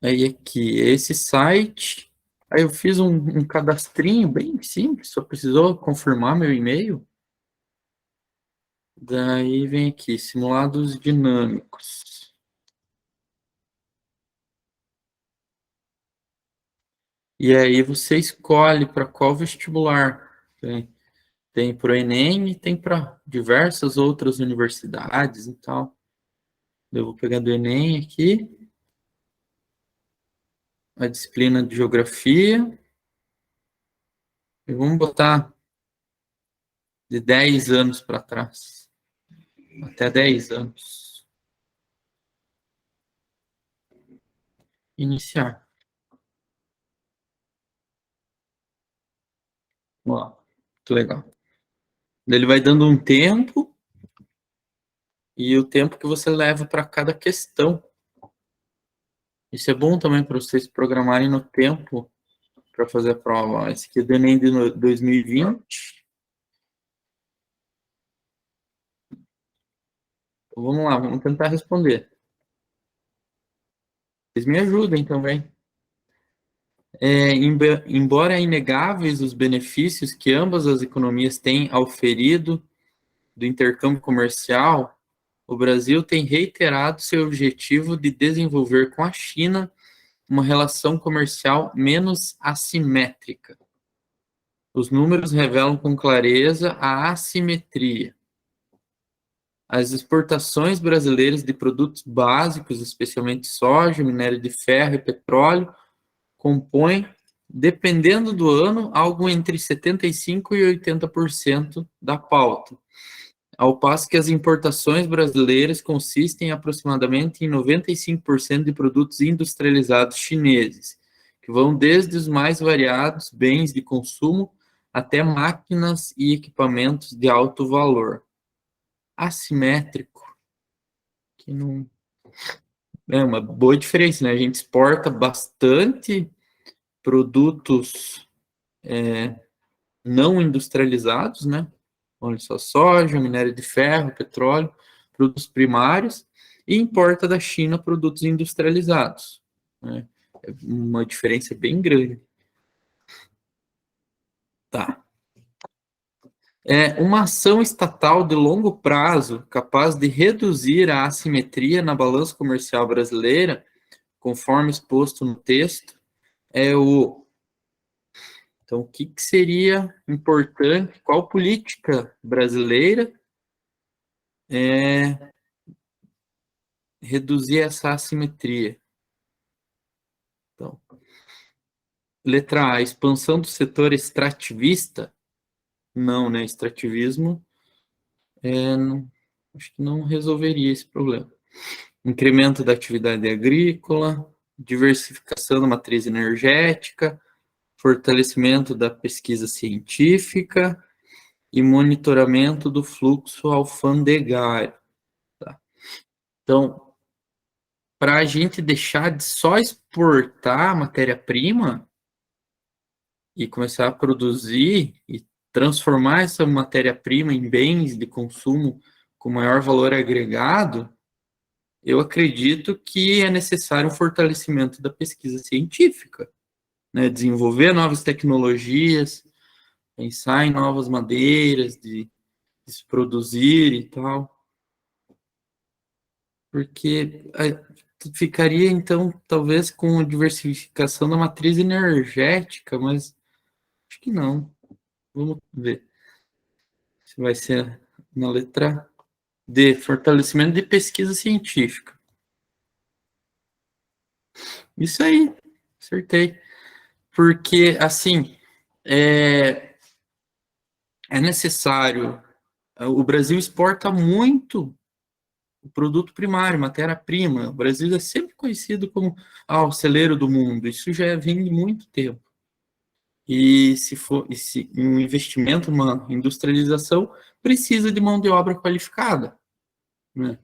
Aí aqui, esse site. Aí eu fiz um cadastrinho bem simples, só precisou confirmar meu e-mail. Daí vem aqui, simulados dinâmicos. E aí você escolhe para qual vestibular. Tem para o Enem e tem para diversas outras universidades e tal. Eu vou pegar do Enem aqui, a disciplina de geografia, e vamos botar de 10 anos para trás, até 10 anos. Iniciar. Ó, muito legal. Ele vai dando um tempo e o tempo que você leva para cada questão. Isso é bom também para vocês programarem no tempo para fazer a prova. Esse aqui é do Enem de 2020. Então, vamos lá, vamos tentar responder. Vocês me ajudem também. Embora inegáveis os benefícios que ambas as economias têm auferido do intercâmbio comercial, o Brasil tem reiterado seu objetivo de desenvolver com a China uma relação comercial menos assimétrica. Os números revelam com clareza a assimetria. As exportações brasileiras de produtos básicos, especialmente soja, minério de ferro e petróleo, compõem, dependendo do ano, algo entre 75% e 80% da pauta, ao passo que as importações brasileiras consistem aproximadamente em 95% de produtos industrializados chineses, que vão desde os mais variados bens de consumo até máquinas e equipamentos de alto valor. Assimétrico, que não é uma boa diferença, né? A gente exporta bastante produtos não industrializados, né? Olha só, soja, minério de ferro, petróleo, produtos primários, e importa da China produtos industrializados, né? É uma diferença bem grande. Tá. Uma ação estatal de longo prazo capaz de reduzir a assimetria na balança comercial brasileira, conforme exposto no texto, é o. Então, o que, que seria importante? Qual política brasileira reduzir essa assimetria? Então, letra A, expansão do setor extrativista? Não, né? Extrativismo não, acho que não resolveria esse problema. Incremento da atividade agrícola, diversificação da matriz energética, fortalecimento da pesquisa científica e monitoramento do fluxo alfandegário. Tá? Então, para a gente deixar de só exportar matéria-prima e começar a produzir e transformar essa matéria-prima em bens de consumo com maior valor agregado, eu acredito que é necessário um fortalecimento da pesquisa científica, né? Desenvolver novas tecnologias, pensar em novas maneiras de se produzir e tal, porque ficaria então talvez com a diversificação da matriz energética, mas acho que não. Vamos ver se vai ser na letra D, fortalecimento de pesquisa científica. Isso aí, acertei. Porque, assim, é, é necessário. O Brasil exporta muito o produto primário, matéria-prima. O Brasil é sempre conhecido como o celeiro do mundo. Isso já vem de muito tempo. E se um investimento, uma industrialização, precisa de mão de obra qualificada, né?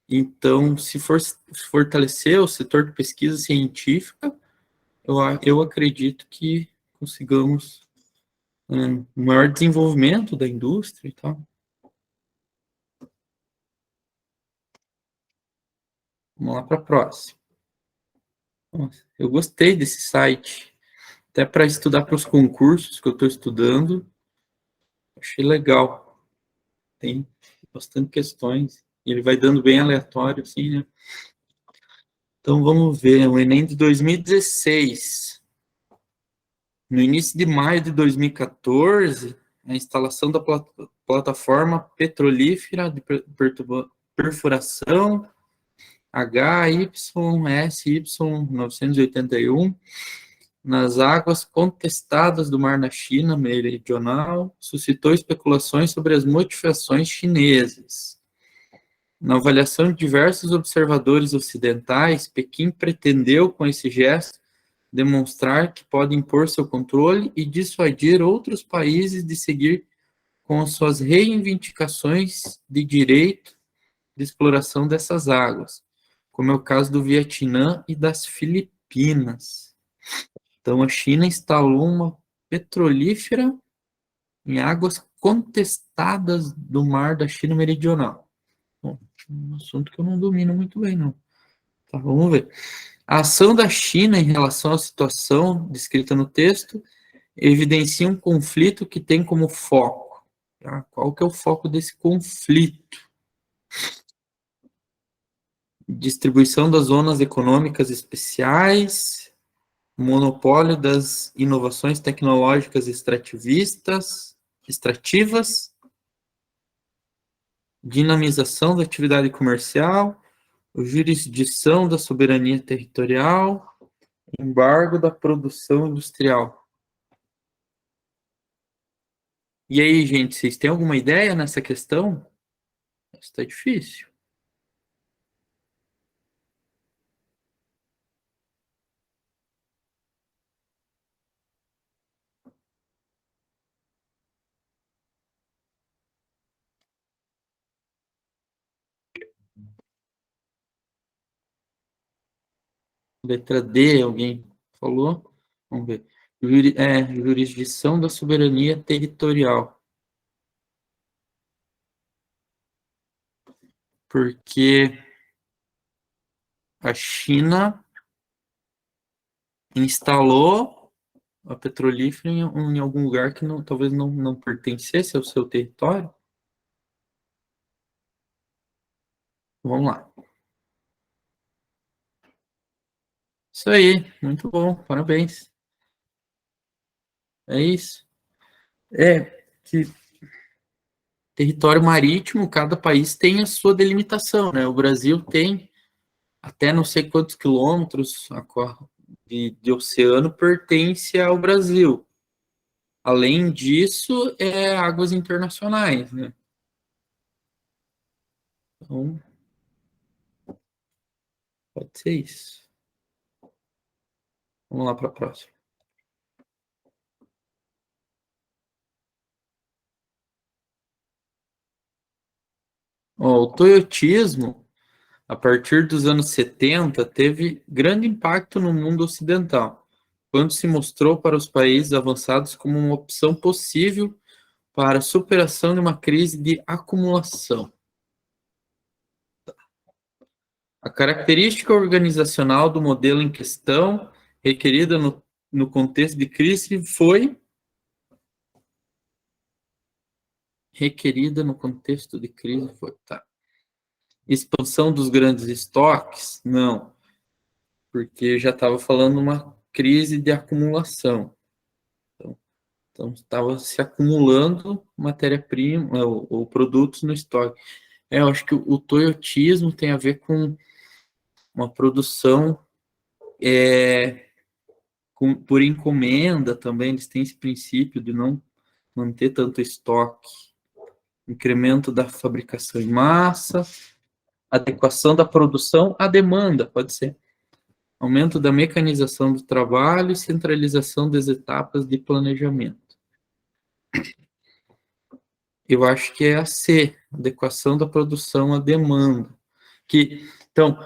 Então, se for fortalecer o setor de pesquisa científica, eu acredito que consigamos um maior desenvolvimento da indústria e tal. Vamos lá para a próxima. Nossa, eu gostei desse site, até para estudar para os concursos que eu estou estudando, achei legal. Tem bastante questões, e ele vai dando bem aleatório, assim, né? Então vamos ver, o Enem de 2016. No início de maio de 2014, a instalação da plataforma petrolífera de perfuração HYSY 981 nas águas contestadas do Mar da China Meridional suscitou especulações sobre as motivações chinesas. Na avaliação de diversos observadores ocidentais, Pequim pretendeu, com esse gesto, demonstrar que pode impor seu controle e dissuadir outros países de seguir com suas reivindicações de direito de exploração dessas águas, como é o caso do Vietnã e das Filipinas. Então, a China instalou uma petrolífera em águas contestadas do Mar da China Meridional. Bom, um assunto que eu não domino muito bem, não. Tá, vamos ver. A ação da China em relação à situação descrita no texto evidencia um conflito que tem como foco. Tá? Qual que é o foco desse conflito? Distribuição das zonas econômicas especiais, monopólio das inovações tecnológicas extrativas, dinamização da atividade comercial, jurisdição da soberania territorial, embargo da produção industrial. E aí, gente, vocês têm alguma ideia nessa questão? Está difícil. Letra D, alguém falou? Vamos ver. Jurisdição da soberania territorial. Porque a China instalou a petrolífera em algum lugar que não, talvez não pertencesse ao seu território. Vamos lá. Isso aí, muito bom, parabéns. É isso. É que território marítimo, cada país tem a sua delimitação, né? O Brasil tem até não sei quantos quilômetros de oceano pertence ao Brasil. Além disso, águas internacionais, né? Então, pode ser isso. Vamos lá para a próxima. Ó, o toyotismo, a partir dos anos 70, teve grande impacto no mundo ocidental, quando se mostrou para os países avançados como uma opção possível para a superação de uma crise de acumulação. A característica organizacional do modelo em questão, requerida no contexto de crise, foi tá. Expansão dos grandes estoques? Não, porque já estava falando uma crise de acumulação. Então estava se acumulando matéria-prima ou produtos no estoque. Eu acho que o toyotismo tem a ver com uma produção por encomenda também, eles têm esse princípio de não manter tanto estoque. Incremento da fabricação em massa, adequação da produção à demanda, pode ser. Aumento da mecanização do trabalho e centralização das etapas de planejamento. Eu acho que é a C, adequação da produção à demanda. Então,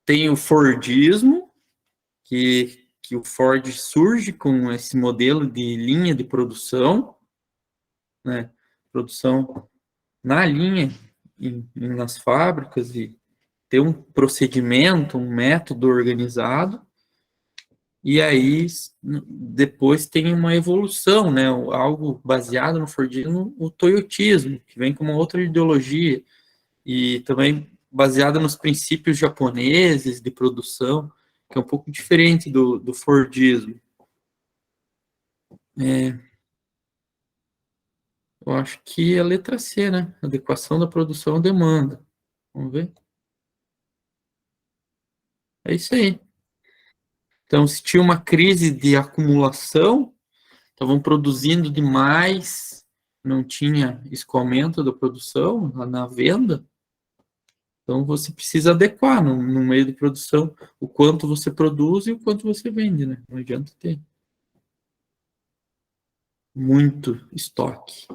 tem o Fordismo, que o Ford surge com esse modelo de linha de produção, né? Produção na linha, nas fábricas, e ter um procedimento, um método organizado. E aí, depois tem uma evolução, né? Algo baseado no Fordismo, o toyotismo, que vem com uma outra ideologia, e também baseada nos princípios japoneses de produção, que é um pouco diferente do Fordismo. É, eu acho que é a letra C, né? Adequação da produção à demanda. Vamos ver? É isso aí. Então, se tinha uma crise de acumulação, estavam produzindo demais, não tinha escoamento da produção na venda, então você precisa adequar no meio de produção o quanto você produz e o quanto você vende, né? Não adianta ter muito estoque.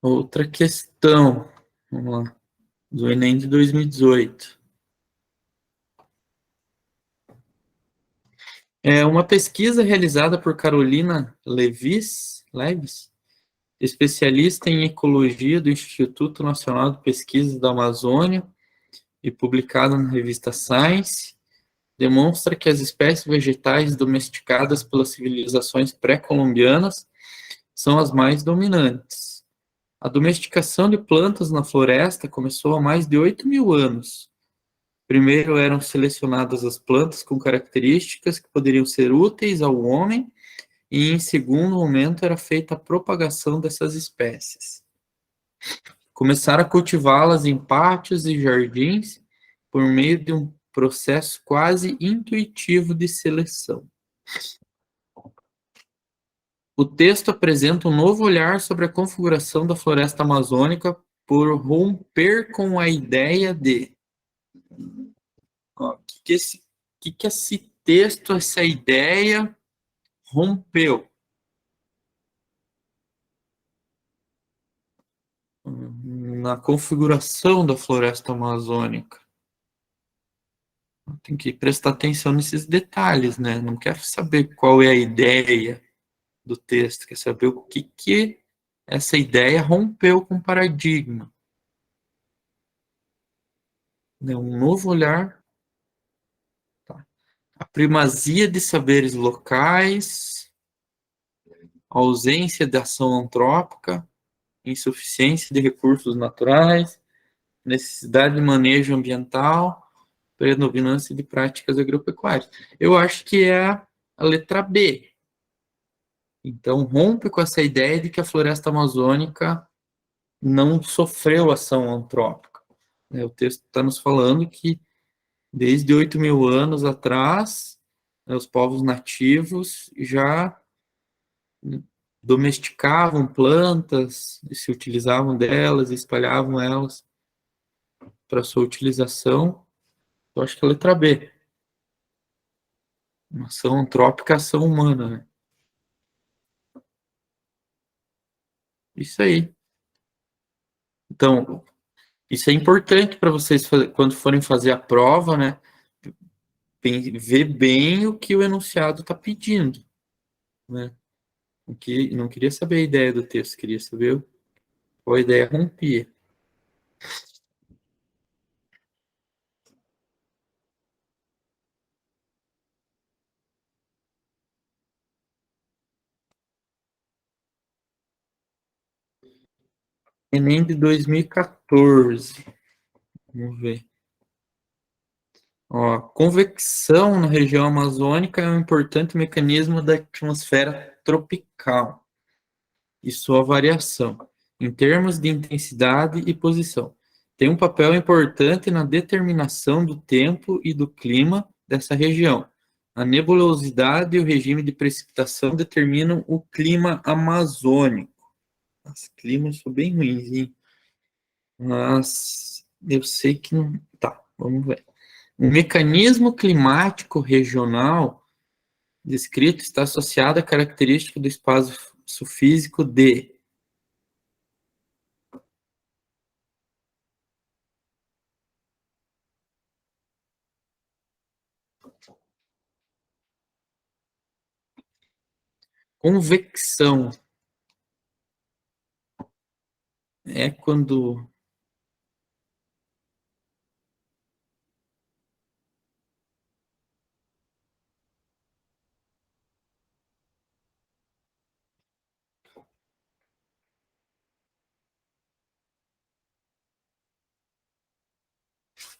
Outra questão, vamos lá, do Enem de 2018. É uma pesquisa realizada por Carolina Levis, especialista em ecologia do Instituto Nacional de Pesquisas da Amazônia e publicada na revista Science, demonstra que as espécies vegetais domesticadas pelas civilizações pré-colombianas são as mais dominantes. A domesticação de plantas na floresta começou há mais de 8.000 anos. Primeiro eram selecionadas as plantas com características que poderiam ser úteis ao homem, e em segundo momento era feita a propagação dessas espécies. Começaram a cultivá-las em pátios e jardins por meio de um processo quase intuitivo de seleção. O texto apresenta um novo olhar sobre a configuração da floresta amazônica por romper com a ideia de... O que esse texto, essa ideia rompeu? Na configuração da floresta amazônica. Tem que prestar atenção nesses detalhes, né? Não quero saber qual é a ideia do texto, quer saber o que essa ideia rompeu com o paradigma. Né? Um novo olhar, tá? A primazia de saberes locais, ausência de ação antrópica, insuficiência de recursos naturais, necessidade de manejo ambiental, predominância de práticas agropecuárias. Eu acho que é a letra B. Então, rompe com essa ideia de que a floresta amazônica não sofreu ação antrópica. O texto está nos falando que, desde 8.000 anos atrás, os povos nativos já domesticavam plantas, se utilizavam delas, espalhavam elas para sua utilização. Eu acho que é a letra B. Uma ação antrópica, ação humana, né? Isso aí. Então, isso é importante para vocês, quando forem fazer a prova, né? Ver bem o que o enunciado está pedindo, né? Não queria saber a ideia do texto, queria saber qual a ideia rompia. Enem de 2014. Vamos ver. Ó, convecção na região amazônica é um importante mecanismo da atmosfera tropical e sua variação, em termos de intensidade e posição. Tem um papel importante na determinação do tempo e do clima dessa região. A nebulosidade e o regime de precipitação determinam o clima amazônico. Os climas são bem ruins, hein? Mas eu sei que não. Tá, vamos ver. O mecanismo climático regional descrito está associado à característica do espaço físico de convecção. é quando...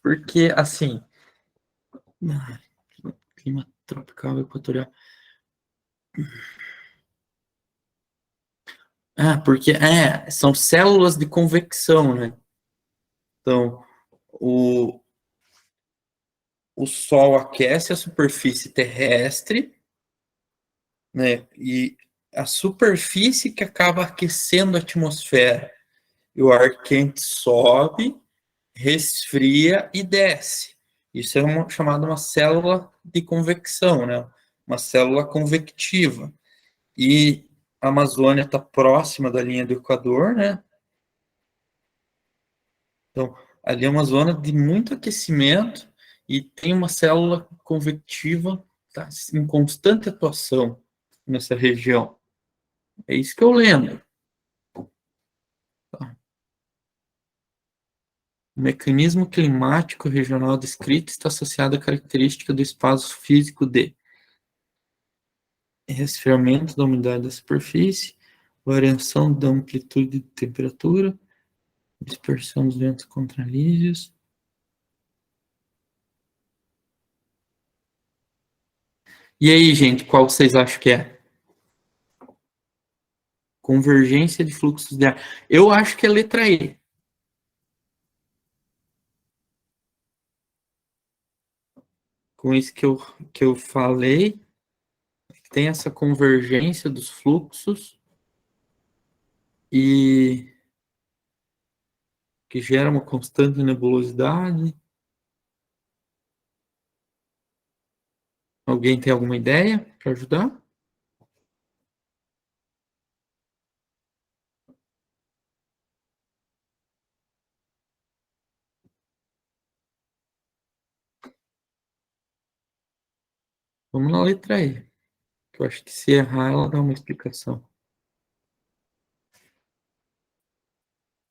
Porque, assim, ah, clima tropical equatorial. Ah, porque são células de convecção, né? Então, o, o Sol aquece a superfície terrestre, né? E a superfície que acaba aquecendo a atmosfera. E o ar quente sobe, resfria e desce. Isso é chamado uma célula de convecção, né? Uma célula convectiva. E a Amazônia está próxima da linha do Equador, né? Então, ali é uma zona de muito aquecimento e tem uma célula convectiva tá, em constante atuação nessa região. É isso que eu lembro. Tá? O mecanismo climático regional descrito está associado à característica do espaço físico de resfriamento da umidade da superfície, variação da amplitude de temperatura, dispersão dos ventos contralíneos. E aí, gente, qual vocês acham que é? Convergência de fluxos de ar. Eu acho que é letra E. Com isso que eu falei, tem essa convergência dos fluxos e que gera uma constante nebulosidade. Alguém tem alguma ideia para ajudar? Vamos na letra E, que eu acho que se errar, ela dá uma explicação.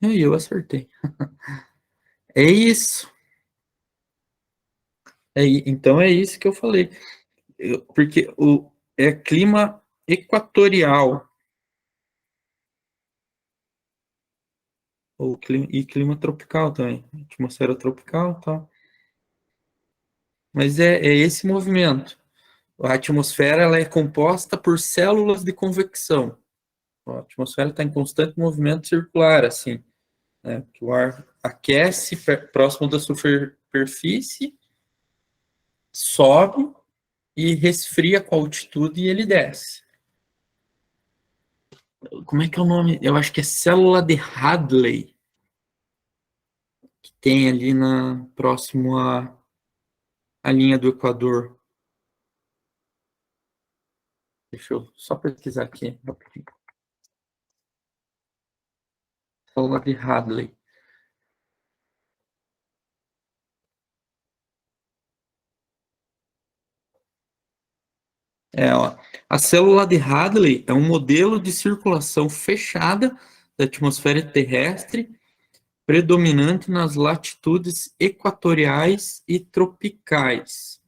E aí, eu acertei. É isso. Então é isso que eu falei. Porque é clima equatorial e clima tropical também. Atmosfera tropical, tá? Mas é esse movimento. A atmosfera ela é composta por células de convecção. A atmosfera está em constante movimento circular, assim, né? Que o ar aquece próximo da superfície, sobe e resfria com a altitude e ele desce. Como é que é o nome? Eu acho que é célula de Hadley, que tem ali próximo à linha do Equador. Deixa eu só pesquisar aqui rapidinho. Célula de Hadley. Ó, a célula de Hadley é um modelo de circulação fechada da atmosfera terrestre, predominante nas latitudes equatoriais e tropicais.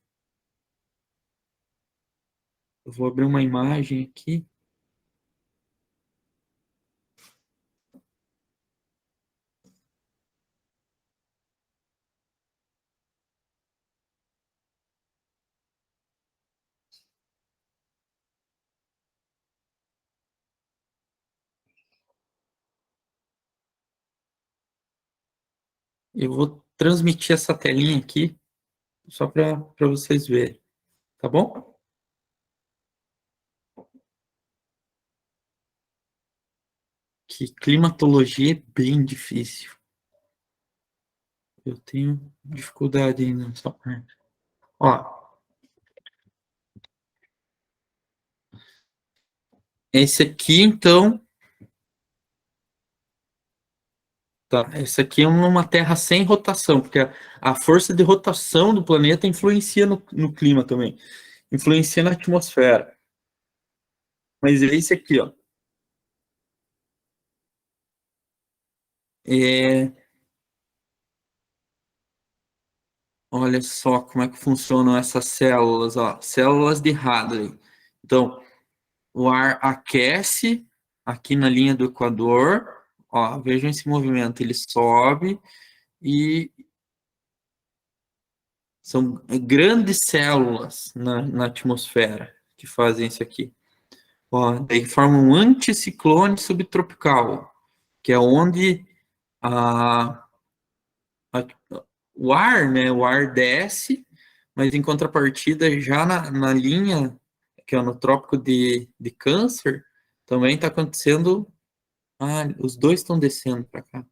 Eu vou abrir uma imagem aqui. Eu vou transmitir essa telinha aqui, só para vocês verem, tá bom? Que climatologia é bem difícil. Eu tenho dificuldade ainda nessa parte. Ó, esse aqui, então, tá? Esse aqui é uma Terra sem rotação, porque a força de rotação do planeta influencia no clima também, influencia na atmosfera. Mas é esse aqui, ó. É, olha só como é que funcionam essas células, ó, células de Hadley. Então, o ar aquece aqui na linha do Equador, ó, vejam esse movimento, ele sobe e são grandes células na atmosfera que fazem isso aqui. Ó, daí forma um anticiclone subtropical, que é onde a, a, o ar, né, o ar desce, mas em contrapartida, já na linha, que é no trópico de Câncer, também está acontecendo, os dois estão descendo para cá.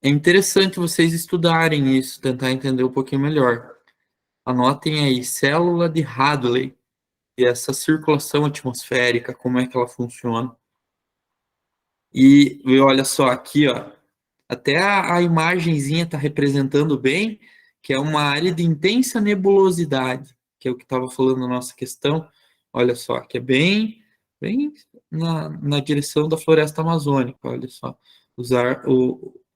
É interessante vocês estudarem isso, tentar entender um pouquinho melhor. Anotem aí, célula de Hadley, e essa circulação atmosférica, como é que ela funciona. E olha só aqui, ó, até a imagenzinha está representando bem que é uma área de intensa nebulosidade, que é o que estava falando na nossa questão. Olha só, que é bem na direção da floresta amazônica. Olha só,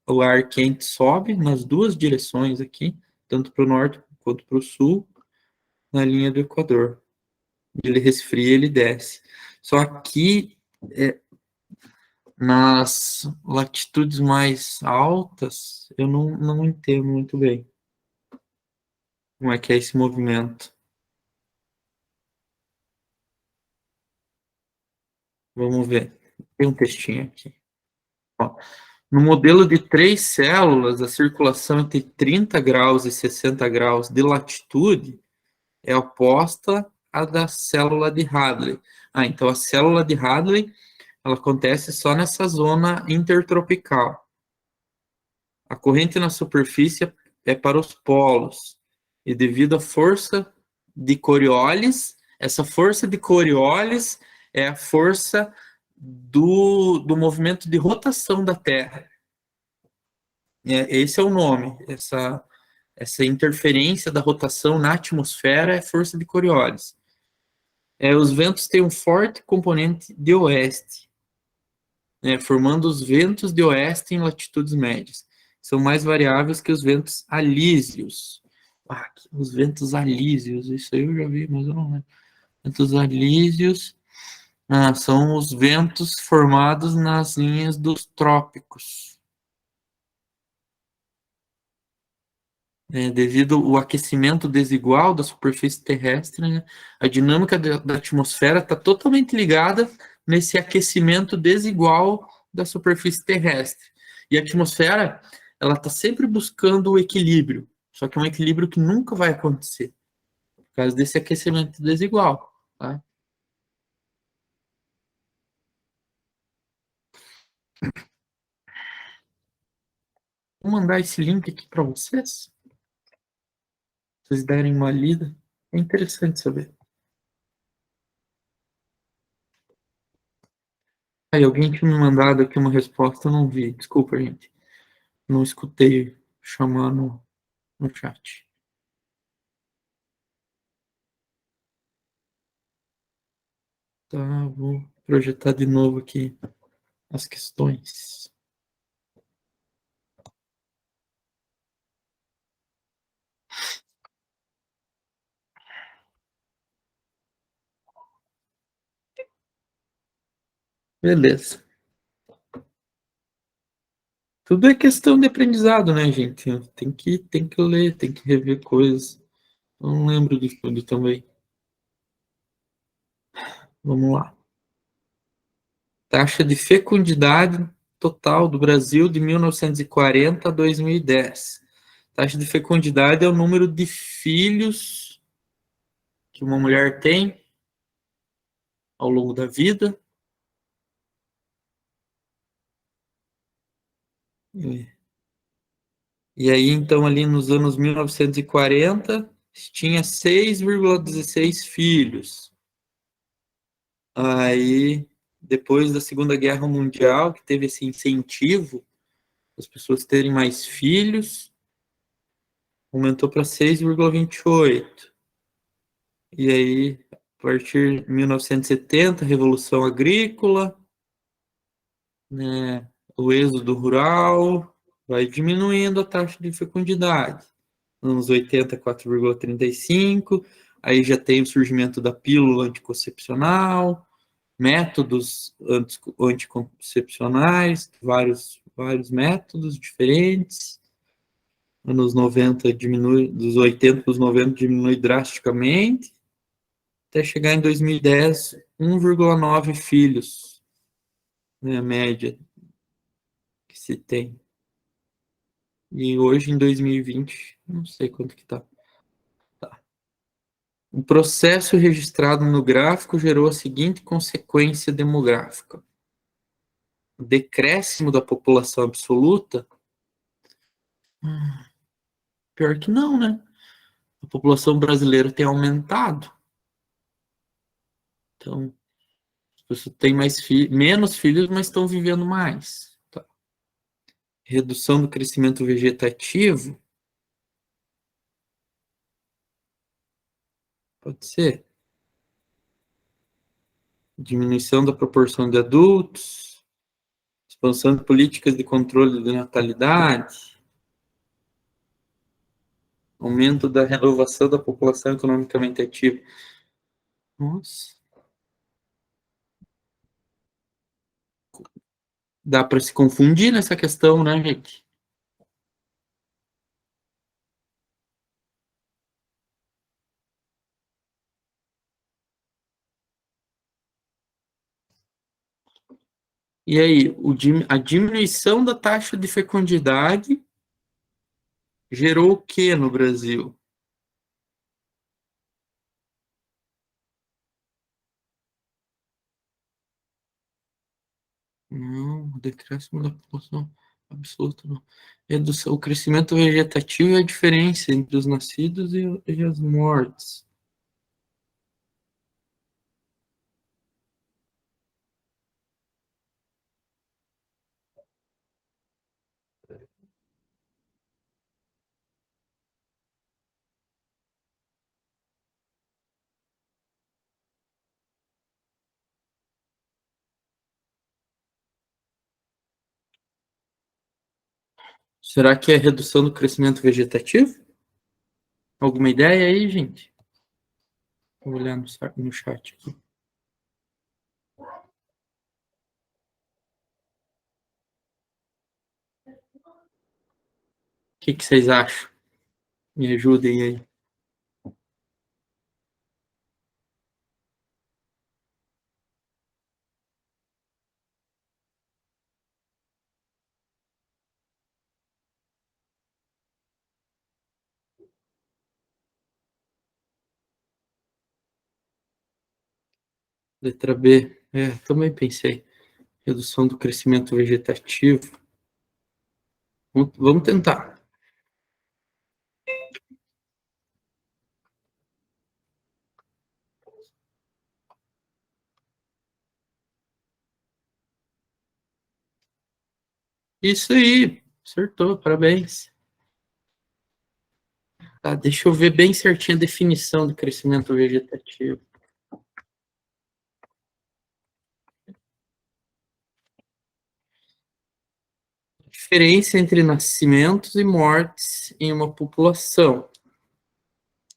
o ar quente sobe nas duas direções aqui, tanto para o norte quanto para o sul, na linha do Equador. Ele resfria, ele desce. Só que nas latitudes mais altas, eu não entendo muito bem como é que é esse movimento. Vamos ver. Tem um textinho aqui. Ó, no modelo de três células, a circulação entre 30 graus e 60 graus de latitude é oposta à da célula de Hadley. Então a célula de Hadley ela acontece só nessa zona intertropical. A corrente na superfície é para os polos. E devido à força de Coriolis, essa força de Coriolis é a força do movimento de rotação da Terra. Esse é o nome. Essa interferência da rotação na atmosfera é força de Coriolis. Os ventos têm um forte componente de oeste, formando os ventos de oeste em latitudes médias. São mais variáveis que os ventos alísios. Os ventos alísios, isso aí eu já vi, mas eu não lembro. Ventos alísios são os ventos formados nas linhas dos trópicos. Devido ao aquecimento desigual da superfície terrestre, né, a dinâmica da atmosfera está totalmente ligada nesse aquecimento desigual da superfície terrestre. E a atmosfera, ela está sempre buscando o equilíbrio, só que é um equilíbrio que nunca vai acontecer, por causa desse aquecimento desigual. Tá? Vou mandar esse link aqui para vocês derem uma lida. É interessante saber. Aí, alguém tinha me mandado aqui uma resposta, eu não vi. Desculpa, gente. Não escutei chamar no chat. Tá, vou projetar de novo aqui as questões. Beleza. Tudo é questão de aprendizado, né, gente? Tem que ler, tem que rever coisas. Eu não lembro de tudo também. Vamos lá. Taxa de fecundidade total do Brasil de 1940 a 2010. Taxa de fecundidade é o número de filhos que uma mulher tem ao longo da vida. E aí, então, ali nos anos 1940, tinha 6,16 filhos. Aí, depois da Segunda Guerra Mundial, que teve esse incentivo, as pessoas terem mais filhos, aumentou para 6,28. E aí, a partir de 1970, Revolução Agrícola, né, o êxodo rural, vai diminuindo a taxa de fecundidade. Anos 80, 4,35, aí já tem o surgimento da pílula anticoncepcional, métodos anticoncepcionais, vários métodos diferentes. Anos 90 diminui, dos 80 para os 90 diminui drasticamente, até chegar em 2010, 1,9 filhos, né, a média que se tem. E hoje, em 2020, não sei quanto que tá. O processo registrado no gráfico gerou a seguinte consequência demográfica: o decréscimo da população absoluta. Pior que não, né? A população brasileira tem aumentado. Então, as pessoas têm menos filhos, mas estão vivendo mais. Tá. Redução do crescimento vegetativo. Pode ser. Diminuição da proporção de adultos. Expansão de políticas de controle de natalidade. Aumento da renovação da população economicamente ativa. Nossa. Dá para se confundir nessa questão, né, gente? E aí, a diminuição da taxa de fecundidade gerou o que no Brasil? Não, o decréscimo da população absoluta, não. Redução, o crescimento vegetativo é a diferença entre os nascidos e as mortes. Será que é redução do crescimento vegetativo? Alguma ideia aí, gente? Vou olhar no chat aqui. O que vocês acham? Me ajudem aí. Letra B. Também pensei. Redução do crescimento vegetativo. Vamos tentar. Isso aí. Acertou, parabéns. Tá, deixa eu ver bem certinho a definição de crescimento vegetativo. Diferença entre nascimentos e mortes em uma população.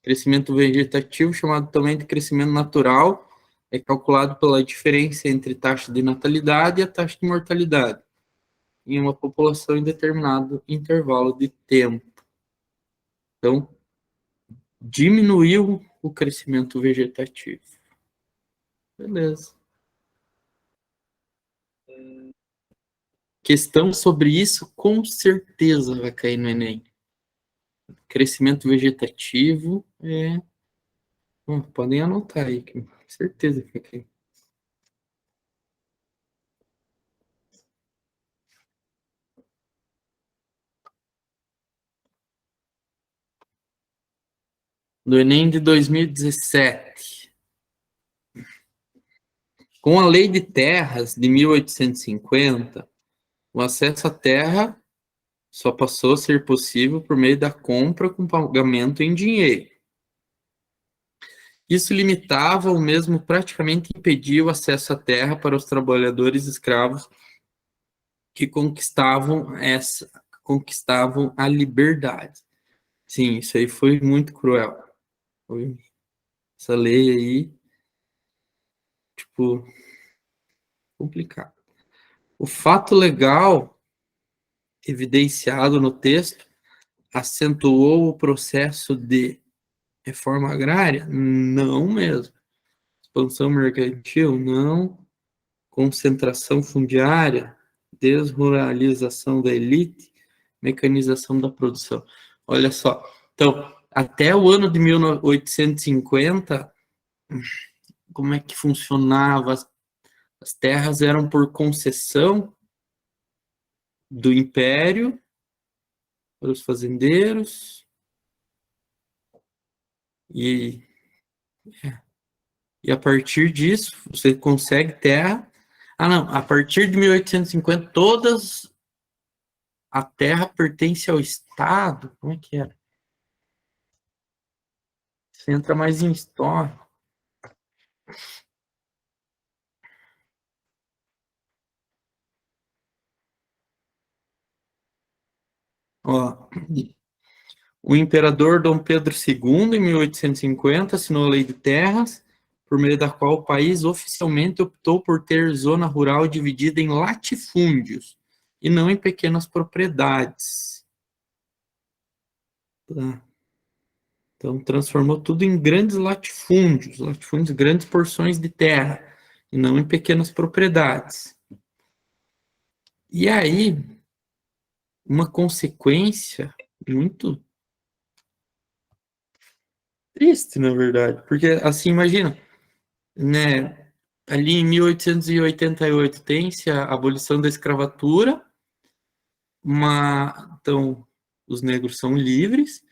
Crescimento vegetativo, chamado também de crescimento natural, é calculado pela diferença entre taxa de natalidade e a taxa de mortalidade em uma população em determinado intervalo de tempo. Então, diminuiu o crescimento vegetativo. Beleza. Questão sobre isso, com certeza vai cair no Enem. Crescimento vegetativo podem anotar aí, com certeza que vai cair. Do Enem de 2017. Com a Lei de Terras de 1850, o acesso à terra só passou a ser possível por meio da compra com pagamento em dinheiro. Isso limitava ou mesmo praticamente impedia o acesso à terra para os trabalhadores escravos que conquistavam a liberdade. Sim, isso aí foi muito cruel. Foi essa lei aí, tipo, complicado. O fato legal evidenciado no texto acentuou o processo de reforma agrária? Não mesmo. Expansão mercantil? Não. Concentração fundiária? Desruralização da elite? Mecanização da produção. Olha só. Então, até o ano de 1850, como é que funcionava? As terras eram por concessão do império para os fazendeiros e a partir disso você consegue terra. Ah, não, a partir de 1850 todas a terra pertence ao Estado. Como é que é? Você entra mais em história. Ó, o imperador Dom Pedro II, em 1850, assinou a Lei de Terras, por meio da qual o país oficialmente optou por ter zona rural dividida em latifúndios e não em pequenas propriedades. Tá? Então, transformou tudo em grandes latifúndios, grandes porções de terra, e não em pequenas propriedades. E aí, uma consequência muito triste, na verdade, porque, assim, imagina, né, ali em 1888 tem-se a abolição da escravatura, então, os negros são livres,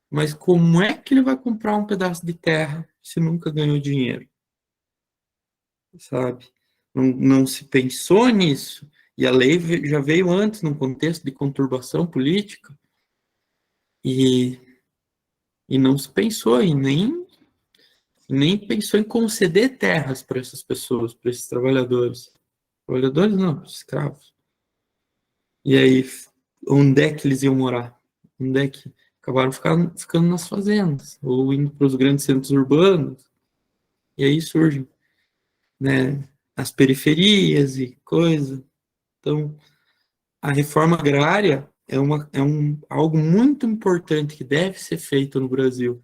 mas como é que ele vai comprar um pedaço de terra se nunca ganhou dinheiro? Sabe? Não se pensou nisso. E a lei já veio antes, num contexto de conturbação política, e, não se pensou, e nem pensou em conceder terras para essas pessoas, para esses trabalhadores. Trabalhadores não, escravos. E aí, onde é que eles iam morar? Onde é que acabaram ficando nas fazendas, ou indo para os grandes centros urbanos, e aí surgem, né, as periferias e coisa. Então, a reforma agrária é algo muito importante que deve ser feito no Brasil,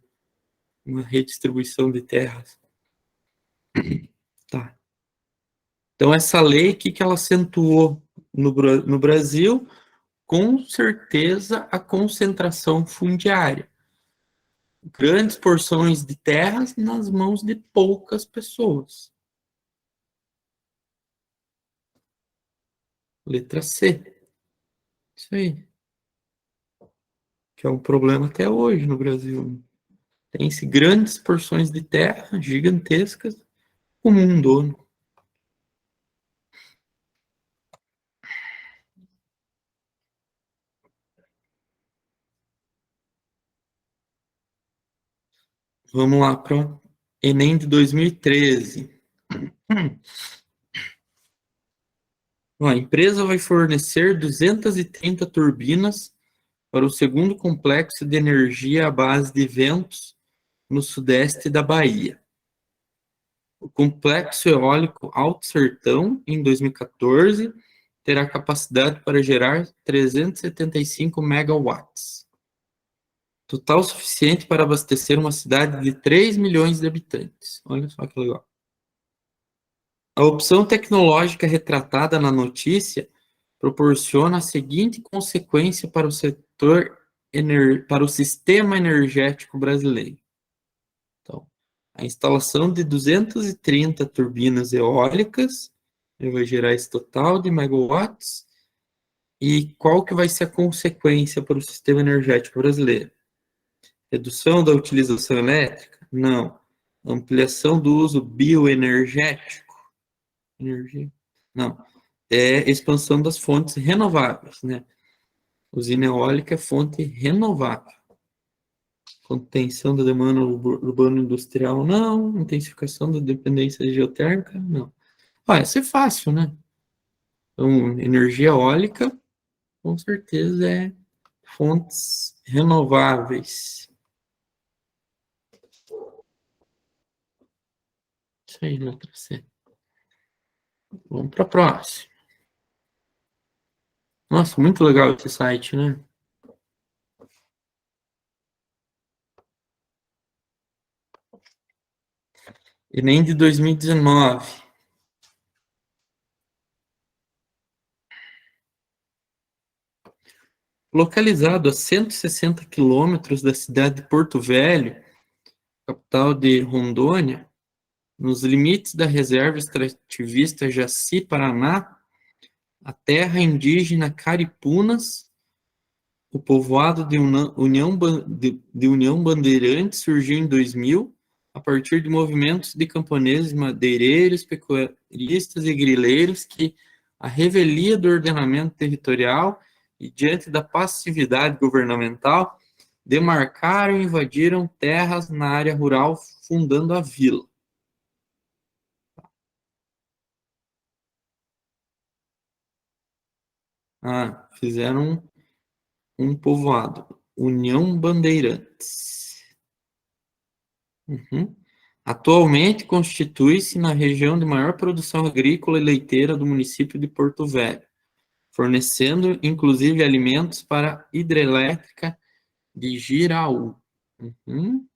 uma redistribuição de terras. Tá. Então, essa lei, o que ela acentuou no Brasil? Com certeza, a concentração fundiária. Grandes porções de terras nas mãos de poucas pessoas. Letra C. Isso aí. Que é um problema até hoje no Brasil. Tem-se grandes porções de terra gigantescas como um dono. Vamos lá para o Enem de 2013. A empresa vai fornecer 230 turbinas para o segundo complexo de energia à base de ventos no sudeste da Bahia. O complexo eólico Alto Sertão, em 2014, terá capacidade para gerar 375 megawatts, total suficiente para abastecer uma cidade de 3 milhões de habitantes. Olha só que legal. A opção tecnológica retratada na notícia proporciona a seguinte consequência para o para o sistema energético brasileiro. Então, a instalação de 230 turbinas eólicas vai gerar esse total de megawatts. E qual que vai ser a consequência para o sistema energético brasileiro? Redução da utilização elétrica? Não. Ampliação do uso bioenergético? Energia? Não. É expansão das fontes renováveis, né? Usina eólica é fonte renovável. Contenção da demanda urbano-industrial, não. Intensificação da dependência geotérmica, não. Vai ser fácil, né? Então, energia eólica, com certeza, é fontes renováveis. Isso aí, letra C. Vamos para a próxima. Nossa, muito legal esse site, né? E nem de 2019. Localizado a 160 quilômetros da cidade de Porto Velho, capital de Rondônia, nos limites da reserva extrativista Jaci-Paraná, a terra indígena Caripunas, o povoado de União Bandeirantes surgiu em 2000, a partir de movimentos de camponeses, madeireiros, pecuaristas e grileiros que, à revelia do ordenamento territorial e diante da passividade governamental, demarcaram e invadiram terras na área rural, fundando a vila. Fizeram um povoado, União Bandeirantes. Uhum. Atualmente constitui-se na região de maior produção agrícola e leiteira do município de Porto Velho, fornecendo inclusive alimentos para a hidrelétrica de Giraú. Uhum.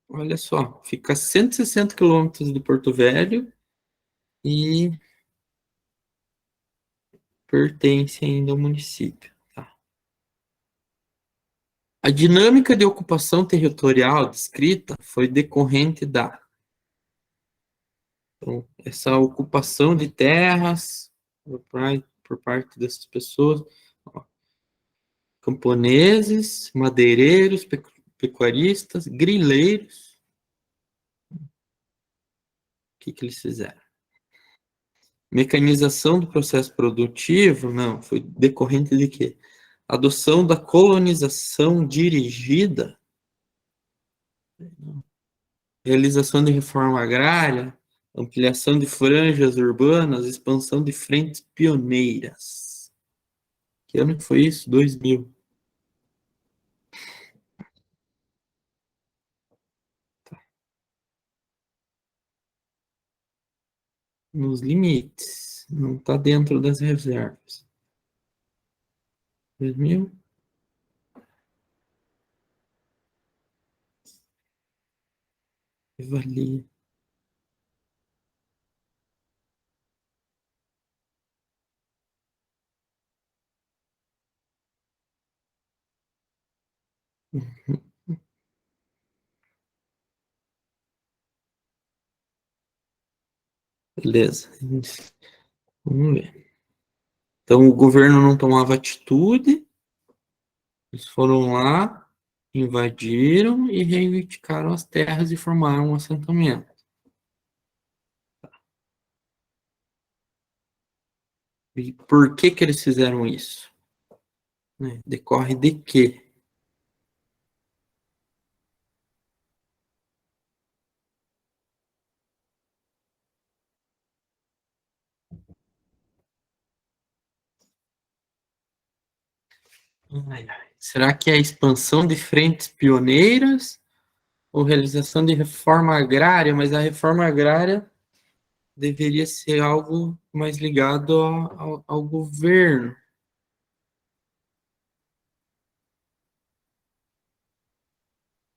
Olha só, fica a 160 quilômetros de Porto Velho e pertence ainda ao município. Tá. A dinâmica de ocupação territorial descrita foi decorrente da então, essa ocupação de terras por parte dessas pessoas, ó, camponeses, madeireiros, pecuaristas, grileiros. O que que eles fizeram? Mecanização do processo produtivo, não, foi decorrente de quê? Adoção da colonização dirigida, realização de reforma agrária, ampliação de franjas urbanas, expansão de frentes pioneiras. Que ano que foi isso? 2000. Nos limites, não está dentro das reservas. 2000, avalia. Beleza. Vamos ver. Então, o governo não tomava atitude, eles foram lá, invadiram e reivindicaram as terras e formaram um assentamento. E por que que eles fizeram isso? Né? Decorre de quê? Será que é a expansão de frentes pioneiras ou realização de reforma agrária? Mas a reforma agrária deveria ser algo mais ligado ao governo.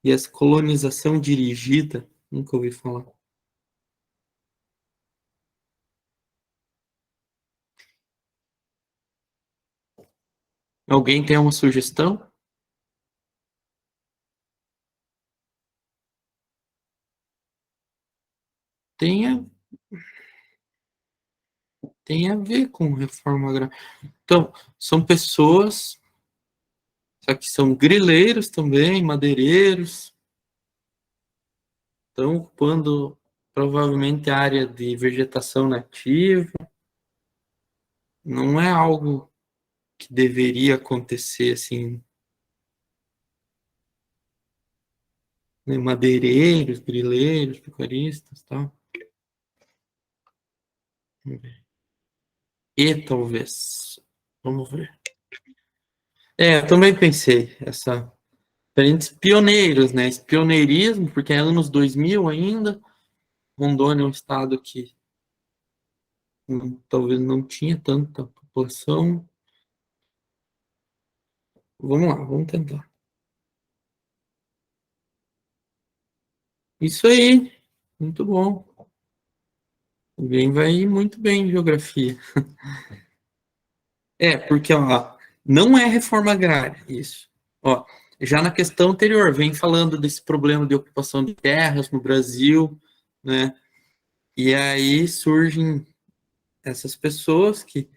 E essa colonização dirigida, nunca ouvi falar. Alguém tem uma sugestão? Tem a, tem a ver com reforma agrária. Então, são pessoas, só que são grileiros também, madeireiros, estão ocupando provavelmente a área de vegetação nativa. Não é algo que deveria acontecer assim. né, madeireiros, grileiros, pecuaristas, tal. Vamos ver. E talvez. Vamos ver. É, eu também pensei, essa diferentes pioneiros, né? Esse pioneirismo, porque é anos 2000 ainda, Rondônia é um estado que talvez não tinha tanta população. Vamos lá, vamos tentar. Isso aí, muito bom. Alguém vai ir muito bem em geografia. É, porque ó, não é reforma agrária, isso. Ó, já na questão anterior, vem falando desse problema de ocupação de terras no Brasil, né? E aí surgem essas pessoas que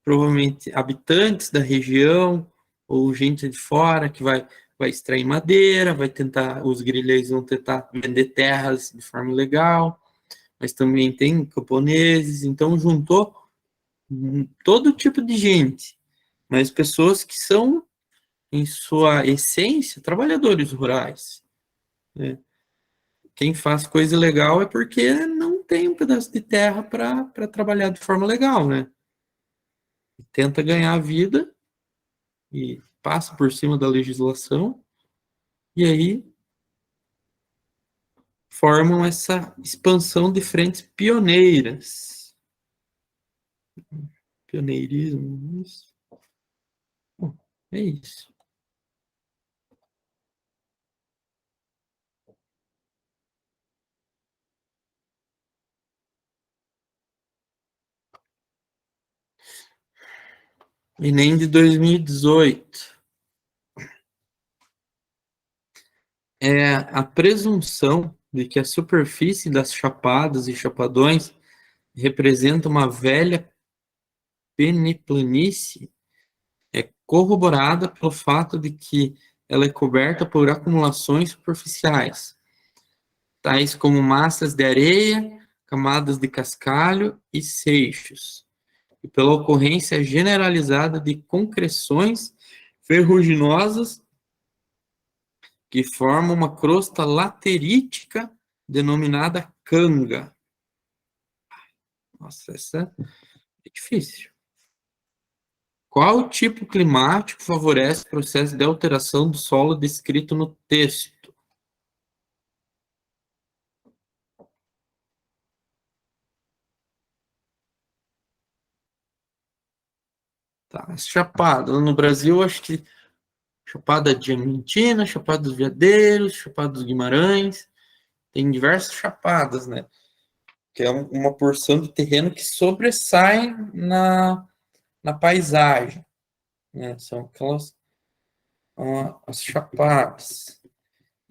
provavelmente habitantes da região ou gente de fora que vai extrair madeira, vai tentar, os grileiros vão tentar vender terras de forma ilegal, mas também tem camponeses, então juntou todo tipo de gente, mas pessoas que são, em sua essência, trabalhadores rurais, né? Quem faz coisa legal é porque não tem um pedaço de terra para trabalhar de forma legal, né? Tenta ganhar a vida e passa por cima da legislação, e aí formam essa expansão de frentes pioneiras. Pioneirismo, isso. Bom, é isso. E nem de 2018. É a presunção de que a superfície das chapadas e chapadões representa uma velha peneplanície é corroborada pelo fato de que ela é coberta por acumulações superficiais, tais como massas de areia, camadas de cascalho e seixos, e pela ocorrência generalizada de concreções ferruginosas que formam uma crosta laterítica denominada canga. Nossa, essa é difícil. Qual tipo climático favorece o processo de alteração do solo descrito no texto? Tá, as chapadas. No Brasil, acho que Chapada Diamantina, Chapada dos Veadeiros, Chapada dos Guimarães. Tem diversas chapadas, né? Que é uma porção de terreno que sobressai na paisagem, né? São aquelas as chapadas.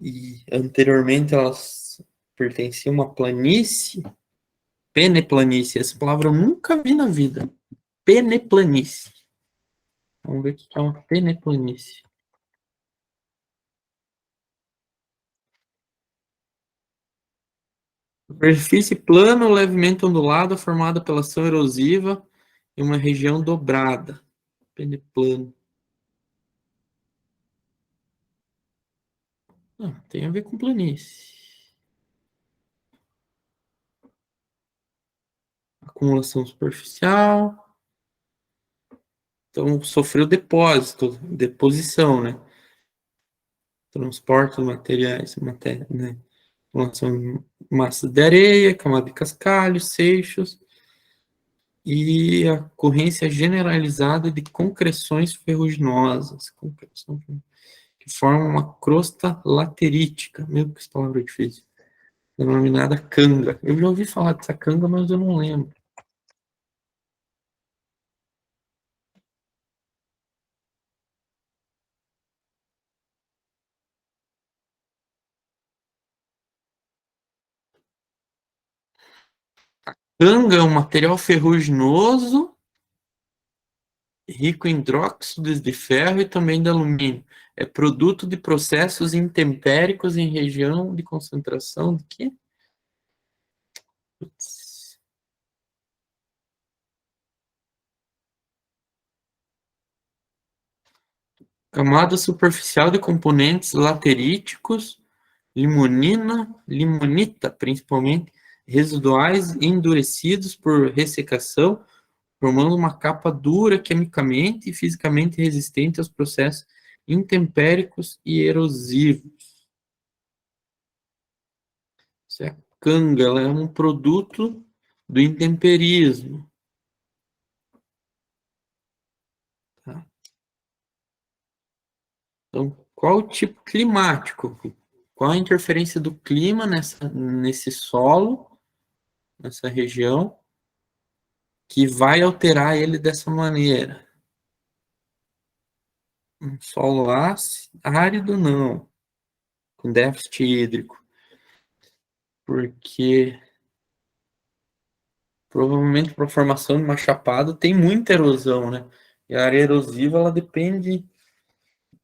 E anteriormente elas pertenciam a uma planície, peneplanície. Essa palavra eu nunca vi na vida. Peneplanície. Vamos ver o que é uma peneplanície. Superfície plana ou levemente ondulada, formada pela ação erosiva em uma região dobrada. Peneplano. Ah, tem a ver com planície. Acumulação superficial. Então, sofreu depósito, deposição, né? Transporte de materiais, matéria, né? Acumulação massa de areia, camada de cascalho, seixos e a ocorrência generalizada de concreções ferruginosas, que formam uma crosta laterítica, mesmo que essa palavra é difícil, denominada canga. Eu já ouvi falar dessa canga, mas eu não lembro. Canga é um material ferruginoso, rico em hidróxidos de ferro e também de alumínio. É produto de processos intempéricos em região de concentração de quê? Putz. Camada superficial de componentes lateríticos limonita, principalmente, residuais endurecidos por ressecação, formando uma capa dura quimicamente e fisicamente resistente aos processos intempéricos e erosivos. Isso é a canga, ela é um produto do intemperismo. Tá? Então, qual o tipo climático? Qual a interferência do clima nesse solo, nessa região, que vai alterar ele dessa maneira? Um solo árido, não, com déficit hídrico, porque provavelmente para a formação de uma chapada tem muita erosão, né? E a área erosiva, ela depende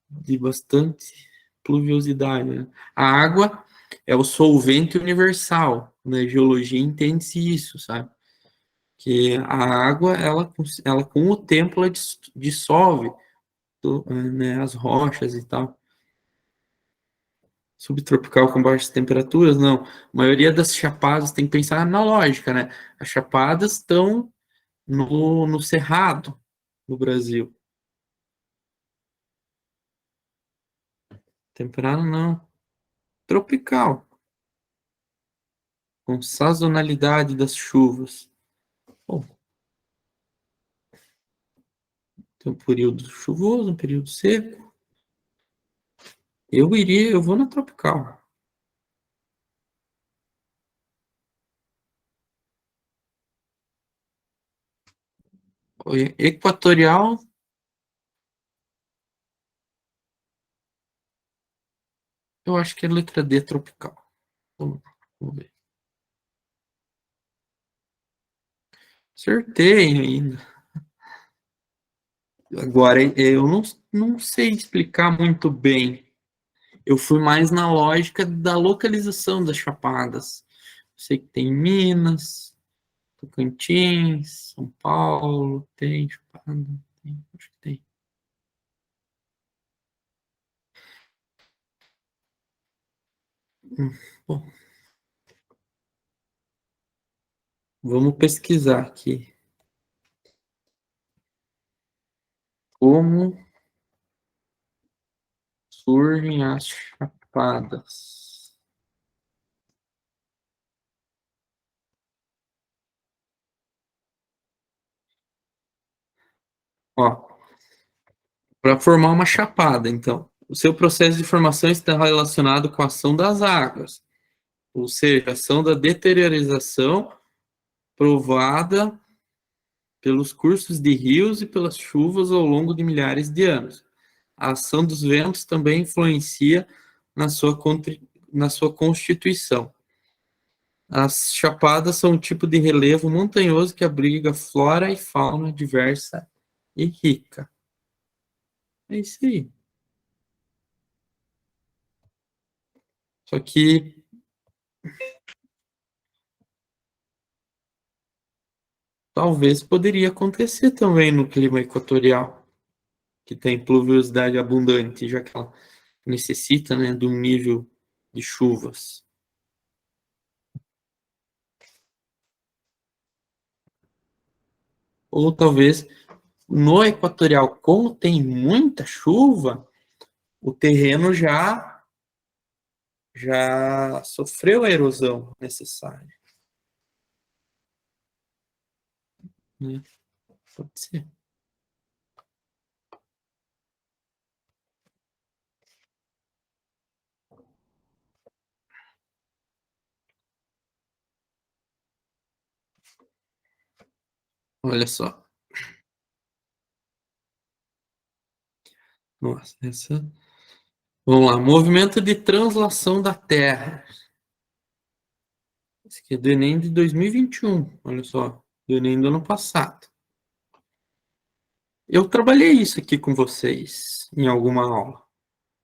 de bastante pluviosidade, né? A água é o solvente universal, na geologia entende-se isso, sabe? Que a água, ela com o tempo, ela dissolve, né, as rochas e tal. Subtropical com baixas temperaturas, não. A maioria das chapadas tem que pensar na lógica, né? As chapadas estão no Cerrado, no Brasil. Temperado não. Tropical, com sazonalidade das chuvas. Bom, tem um período chuvoso, um período seco. Eu vou na tropical. Equatorial, eu acho que é letra D, tropical. Vamos ver. Acertei ainda. Agora, eu não sei explicar muito bem. Eu fui mais na lógica da localização das chapadas. Sei que tem Minas, Tocantins, São Paulo, tem chapada, acho que tem. Bom, vamos pesquisar aqui. Como surgem as chapadas? Ó, para formar uma chapada, então, o seu processo de formação está relacionado com a ação das águas, ou seja, a ação da deteriorização provada pelos cursos de rios e pelas chuvas ao longo de milhares de anos. A ação dos ventos também influencia na sua, na sua constituição. As chapadas são um tipo de relevo montanhoso que abriga flora e fauna diversa e rica. É isso aí. Só que talvez poderia acontecer também no clima equatorial, que tem pluviosidade abundante, já que ela necessita, né, de um nível de chuvas. Ou talvez no equatorial, como tem muita chuva, o terreno já sofreu a erosão necessária, né? Pode ser. Olha só. Nossa, essa. Vamos lá. Movimento de translação da Terra. Esse aqui é do Enem de 2021. Olha só. Do Enem do ano passado. Eu trabalhei isso aqui com vocês em alguma aula,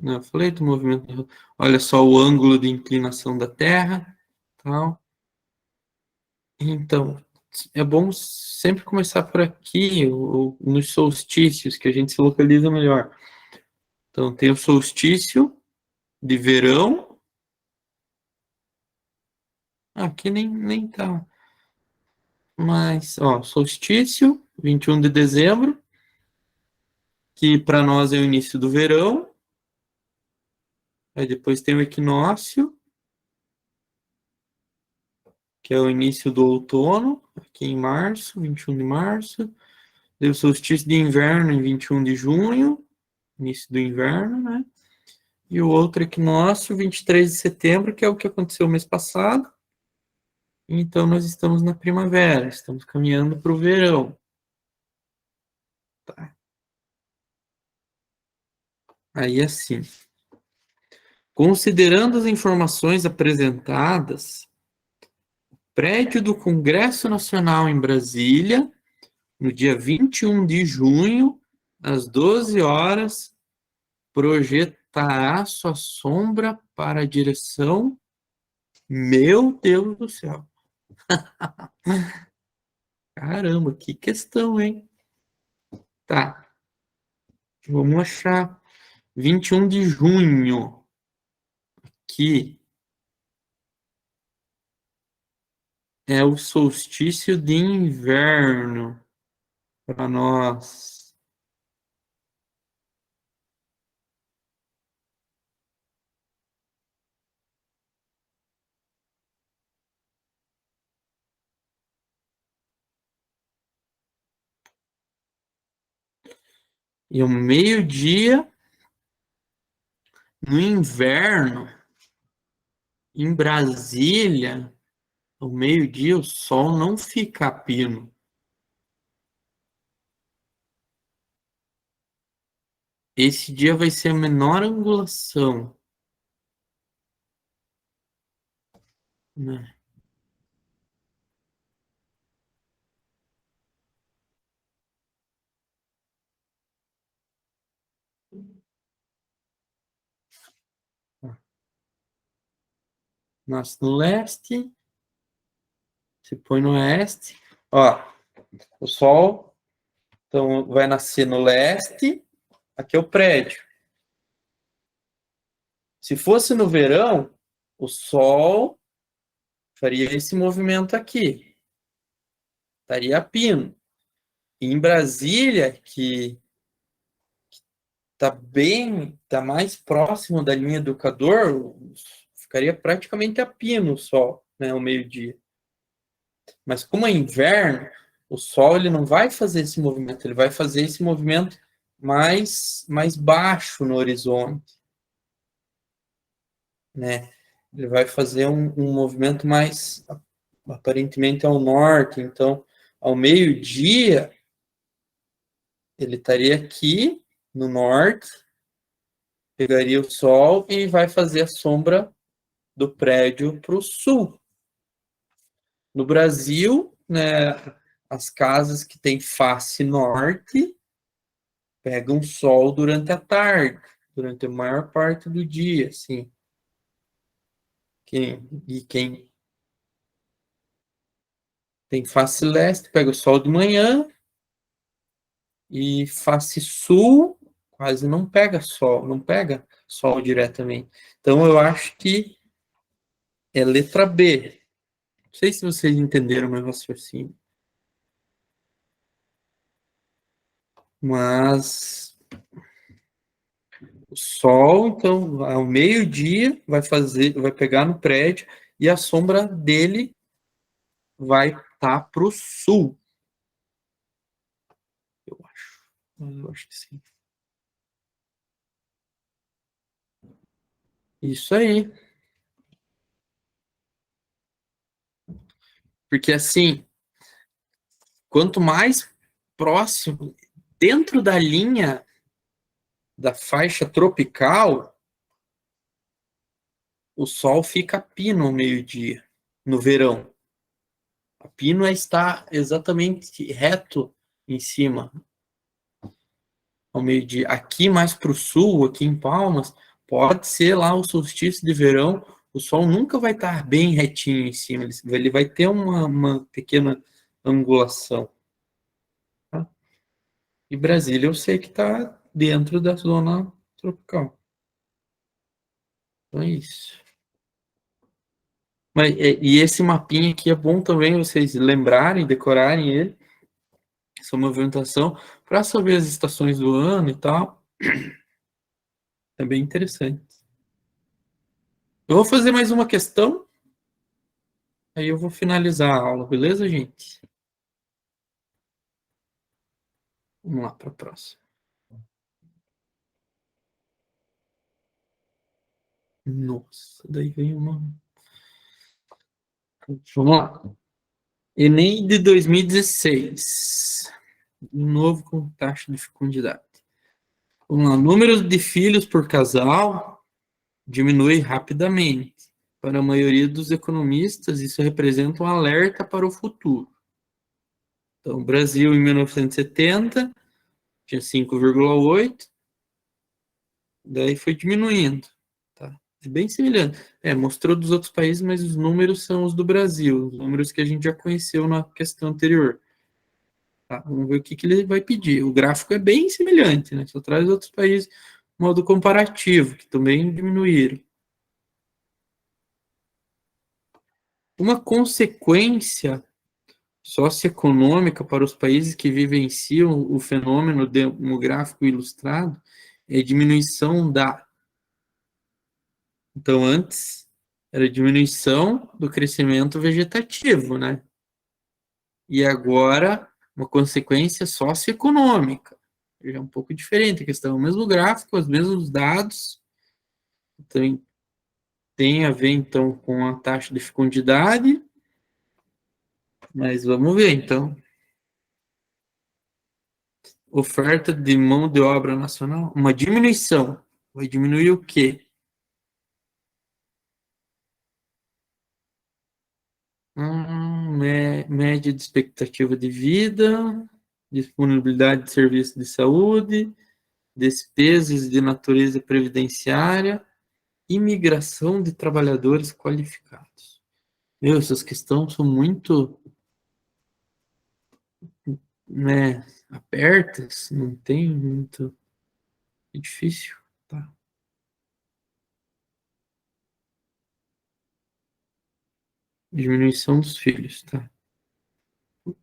né? Eu falei do movimento. Olha só o ângulo de inclinação da Terra. Tal. Então, é bom sempre começar por aqui, nos solstícios, que a gente se localiza melhor. Então, tem o solstício de verão Aqui nem tá. Mas, ó, solstício, 21 de dezembro, que para nós é o início do verão. Aí depois tem o equinócio, que é o início do outono, aqui em março, 21 de março. Daí o solstício de inverno em 21 de junho, início do inverno, né? E o outro equinócio, 23 de setembro, que é o que aconteceu mês passado. Então nós estamos na primavera, estamos caminhando para o verão. Tá? Aí assim, considerando as informações apresentadas, prédio do Congresso Nacional em Brasília, no dia 21 de junho, às 12 horas, projetará sua sombra para a direção. Meu Deus do céu. Caramba, que questão, hein? Tá, vamos achar. 21 de junho, que é o solstício de inverno para nós. E o meio-dia, no inverno, em Brasília, ao meio-dia o sol não fica a pino. Esse dia vai ser a menor angulação, né? Nasce no leste, se põe no oeste. Ó, o sol então vai nascer no leste, aqui é o prédio. Se fosse no verão, o sol faria esse movimento aqui, estaria a pino. E em Brasília, que tá mais próximo da linha do Equador, ficaria praticamente a pino o sol, né, ao meio-dia. Mas como é inverno, o sol ele não vai fazer esse movimento, ele vai fazer esse movimento mais baixo no horizonte, né? Ele vai fazer um movimento mais aparentemente ao norte. Então, ao meio-dia, ele estaria aqui no norte, pegaria o sol e vai fazer a sombra do prédio para o sul. No Brasil, né, as casas que têm face norte pegam sol durante a tarde, durante a maior parte do dia, assim. Quem tem face leste pega o sol de manhã e face sul quase não pega sol diretamente. Então eu acho que é letra B. Não sei se vocês entenderam o meu raciocínio, mas o sol, então, ao meio-dia, vai pegar no prédio e a sombra dele vai estar para o sul, eu acho. Eu acho que sim. Isso aí. Porque assim, quanto mais próximo, dentro da linha da faixa tropical, o sol fica a pino ao meio-dia, no verão. A pino está exatamente reto em cima, ao meio-dia. Aqui mais para o sul, aqui em Palmas, pode ser lá o solstício de verão, o sol nunca vai estar bem retinho em cima, ele vai ter uma pequena angulação. Tá? E Brasília eu sei que está dentro da zona tropical. Então é isso. E esse mapinha aqui é bom também vocês lembrarem, decorarem ele, essa movimentação, para saber as estações do ano e tal. É bem interessante. Eu vou fazer mais uma questão, aí eu vou finalizar a aula, beleza, gente? Vamos lá para a próxima. Nossa, daí vem uma. Vamos lá. Enem de 2016. De novo com taxa de fecundidade. Vamos lá. Número de filhos por casal diminui rapidamente. Para a maioria dos economistas, isso representa um alerta para o futuro. Então, o Brasil, em 1970, tinha 5,8, daí foi diminuindo. Tá? É bem semelhante. Mostrou dos outros países, mas os números são os do Brasil, os números que a gente já conheceu na questão anterior. Tá? Vamos ver o que ele vai pedir. O gráfico é bem semelhante, né? Só traz outros países, modo comparativo, que também diminuíram. Uma consequência socioeconômica para os países que vivenciam o fenômeno demográfico ilustrado é a diminuição da. Então, antes era diminuição do crescimento vegetativo, né? E agora, uma consequência socioeconômica. É um pouco diferente a questão. O mesmo gráfico, os mesmos dados, também tem a ver, então, com a taxa de fecundidade, mas vamos ver, então. Oferta de mão de obra nacional, uma diminuição. Vai diminuir o quê? Média de expectativa de vida, disponibilidade de serviços de saúde, despesas de natureza previdenciária, imigração de trabalhadores qualificados. Meu, essas questões são muito, né, abertas, não tem muito. É difícil, tá? Diminuição dos filhos, tá?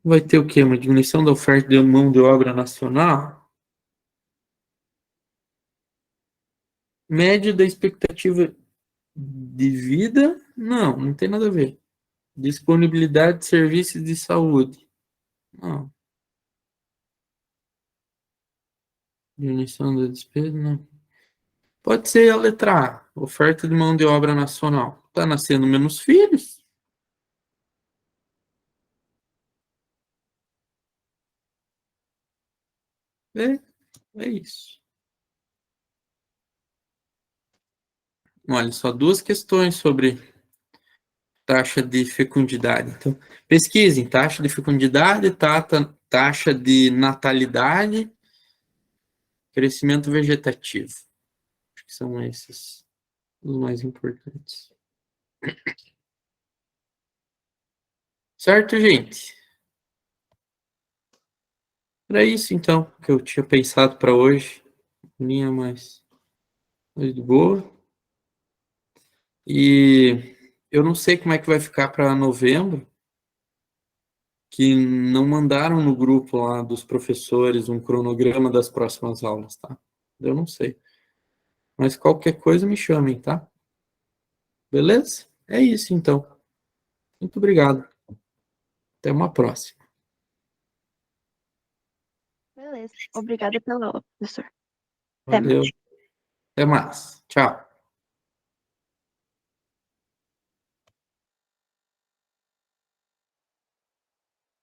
Vai ter o quê? Uma diminuição da oferta de mão de obra nacional? Média da expectativa de vida? Não, não tem nada a ver. Disponibilidade de serviços de saúde? Não. Diminuição da despesa? Não. Pode ser a letra A, oferta de mão de obra nacional. Está nascendo menos filhos? É, é isso. Olha, só duas questões sobre taxa de fecundidade. Então, pesquisem taxa de fecundidade, taxa de natalidade, crescimento vegetativo. Acho que são esses os mais importantes. Certo, gente? Era isso, então, que eu tinha pensado para hoje. Linha mais de boa. E eu não sei como é que vai ficar para novembro, que não mandaram no grupo lá dos professores um cronograma das próximas aulas, tá? Eu não sei. Mas qualquer coisa me chamem, tá? Beleza? É isso, então. Muito obrigado. Até uma próxima. Beleza. Obrigada pela aula, professor. Até mais. Valeu. Até mais. Tchau.